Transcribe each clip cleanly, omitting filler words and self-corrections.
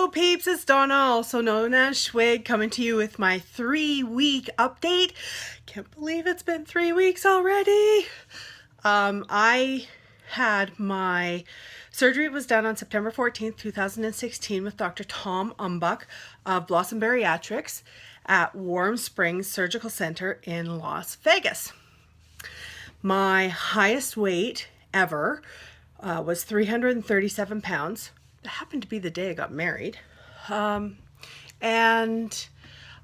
Hello peeps, it's Donna, also known as Schwigg, coming to you with my 3-week update. Can't believe it's been 3 weeks already. I had my surgery was done on September 14th, 2016 with Dr. Tom Umbuck of Blossom Bariatrics at Warm Springs Surgical Center in Las Vegas. My highest weight ever was 337 pounds. That happened to be the day I got married. And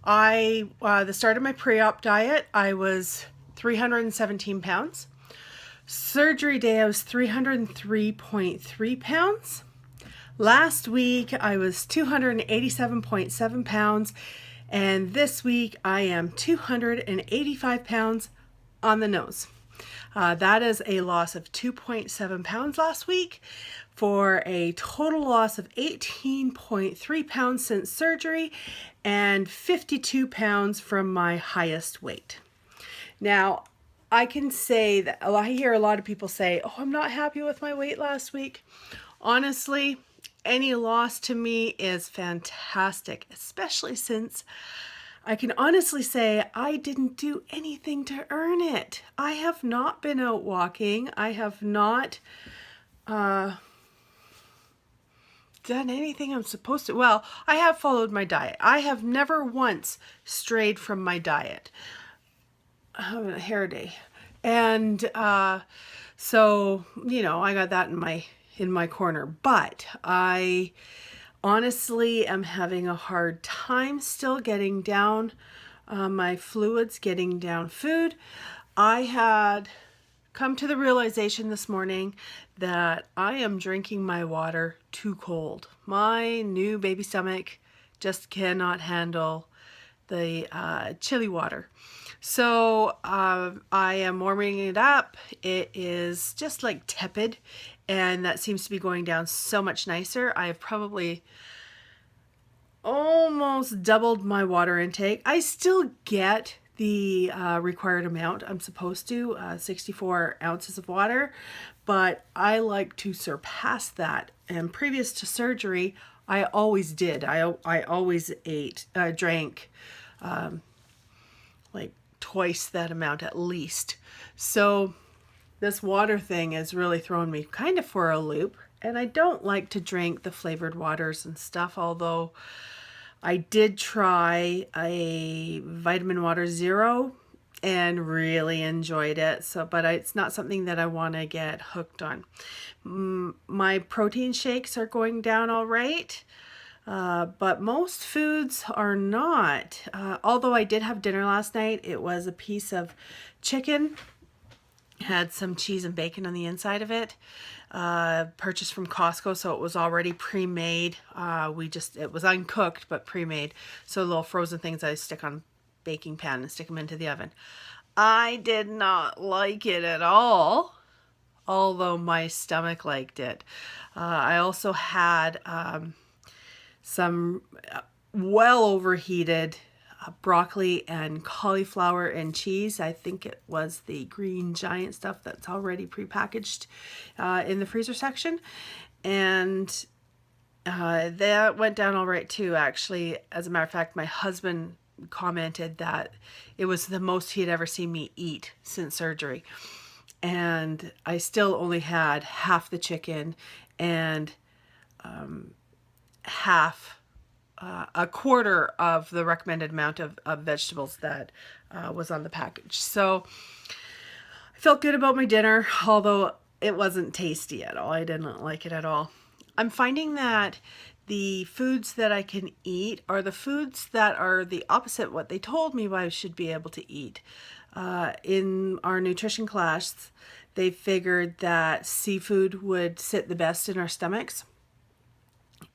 the start of my pre-op diet, I was 317 pounds. Surgery day, I was 303.3 pounds. Last week, I was 287.7 pounds. And this week, I am 285 pounds on the nose. That is a loss of 2.7 pounds last week for a total loss of 18.3 pounds since surgery and 52 pounds from my highest weight. Now, I can say that I hear a lot of people say, oh, I'm not happy with my weight last week. Honestly, any loss to me is fantastic, especially since I can honestly say I didn't do anything to earn it. I have not been out walking. I have not done anything I'm supposed to. Well, I have followed my diet. I have never once strayed from my diet. A hair day. And so, I got that in my corner. But I honestly am having a hard time still getting down my fluids, getting down food. I had come to the realization this morning that I am drinking my water too cold. My new baby stomach just cannot handle the chilly water. So I am warming it up. It is just like tepid, and that seems to be going down so much nicer. I've probably almost doubled my water intake. I still get the required amount I'm supposed to, 64 ounces of water, but I like to surpass that. And previous to surgery, I always did. I always drank like twice that amount at least. So this water thing is really throwing me kind of for a loop. And I don't like to drink the flavored waters and stuff, although I did try a vitamin water zero and really enjoyed it. But it's not something that I want to get hooked on. My protein shakes are going down all right. But most foods are not. Although I did have dinner last night, it was a piece of chicken, had some cheese and bacon on the inside of it, purchased from Costco, so it was already pre-made. It was uncooked, but pre-made. So little frozen things I stick on baking pan and stick them into the oven. I did not like it at all, although my stomach liked it. I also had some well overheated broccoli and cauliflower and cheese. I think it was the Green Giant stuff that's already prepackaged in the freezer section. And that went down all right too, actually. As a matter of fact, my husband commented that it was the most he had ever seen me eat since surgery. And I still only had half the chicken and a quarter of the recommended amount of vegetables that was on the package. So I felt good about my dinner, although it wasn't tasty at all. I didn't like it at all. I'm finding that the foods that I can eat are the foods that are the opposite what they told me I should be able to eat. In our nutrition class, they figured that seafood would sit the best in our stomachs.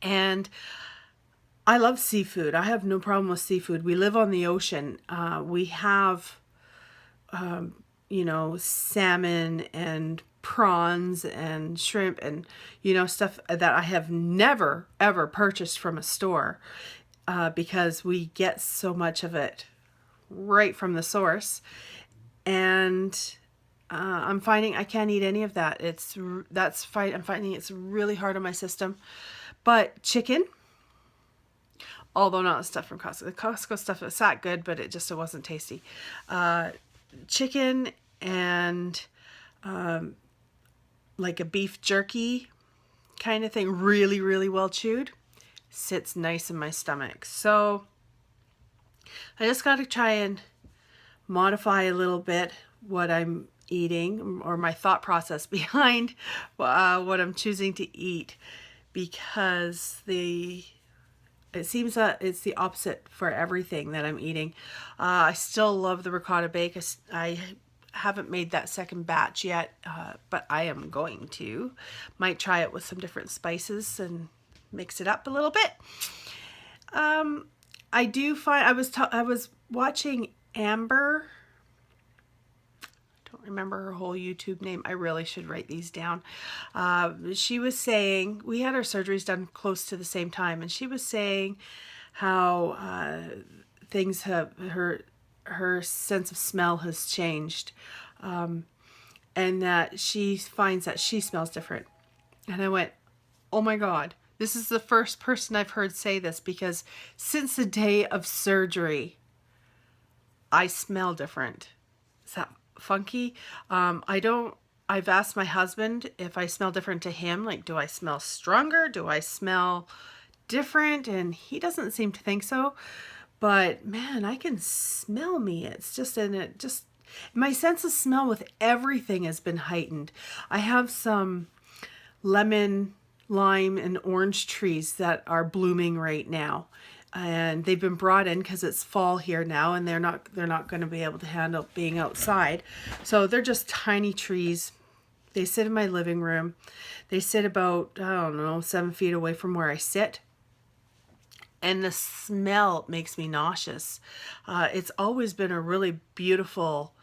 And I love seafood. I have no problem with seafood. We live on the ocean. We have, salmon and prawns and shrimp and, stuff that I have never, ever purchased from a store because we get so much of it right from the source. And I'm finding I can't eat any of that. I'm finding it's really hard on my system. But chicken, although not stuff from Costco. The Costco stuff was sat good, but it wasn't tasty. Chicken and like a beef jerky kind of thing, really, really well chewed, sits nice in my stomach. So I just got to try and modify a little bit what I'm eating, or my thought process behind what I'm choosing to eat, because it seems that it's the opposite for everything that I'm eating. I still love the ricotta bake. I haven't made that second batch yet, but I am going to. Might try it with some different spices and mix it up a little bit. I do find I was watching Amber. Don't remember her whole YouTube name. I really should write these down. She was saying, we had our surgeries done close to the same time, and she was saying how things have, her sense of smell has changed, and that she finds that she smells different. And I went, oh my God, this is the first person I've heard say this, because since the day of surgery, I smell different. Is that funky? I've asked my husband if I smell different to him. Like, do I smell stronger? Do I smell different? And he doesn't seem to think so. But man, I can smell me. It's just, my sense of smell with everything has been heightened. I have some lemon, lime, and orange trees that are blooming right now. And they've been brought in because it's fall here now, and they're not going to be able to handle being outside. So they're just tiny trees. They sit in my living room. They sit about, I don't know, 7 feet away from where I sit. And the smell makes me nauseous. It's always been a really beautiful,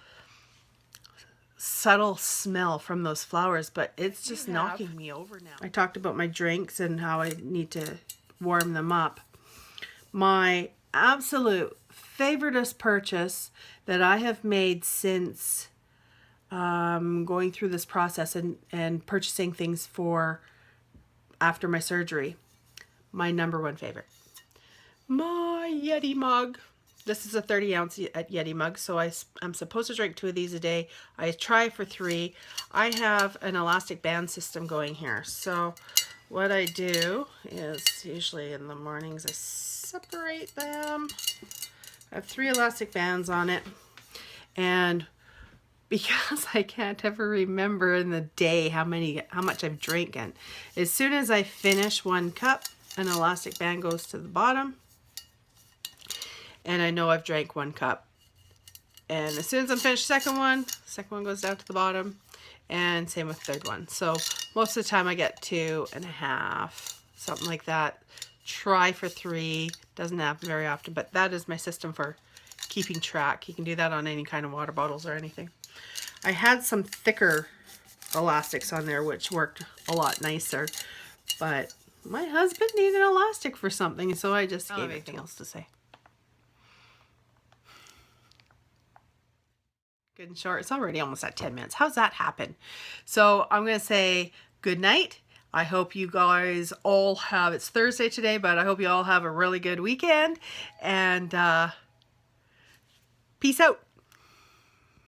subtle smell from those flowers, but it's just knocking me over now. I talked about my drinks and how I need to warm them up. My absolute favoriteest purchase that I have made since going through this process and purchasing things for after my surgery, my number one favorite, my Yeti mug. This is a 30-ounce Yeti mug, so I'm supposed to drink 2 of these a day. I try for 3. I have an elastic band system going here. So what I do is, usually in the mornings, I separate them. I have 3 elastic bands on it. And because I can't ever remember in the day how much I've drinking, as soon as I finish 1 cup, an elastic band goes to the bottom. And I know I've drank 1 cup. And as soon as I'm finished second one goes down to the bottom. And same with third one. So most of the time I get 2.5, something like that. Try for 3. Doesn't happen very often, but that is my system for keeping track. You can do that on any kind of water bottles or anything. I had some thicker elastics on there, which worked a lot nicer, but my husband needed an elastic for something, so I just gave anything else to say. Good and short. It's already almost at 10 minutes. How's that happen? So I'm going to say good night. I hope you guys all have, it's Thursday today, but I hope you all have a really good weekend, and peace out.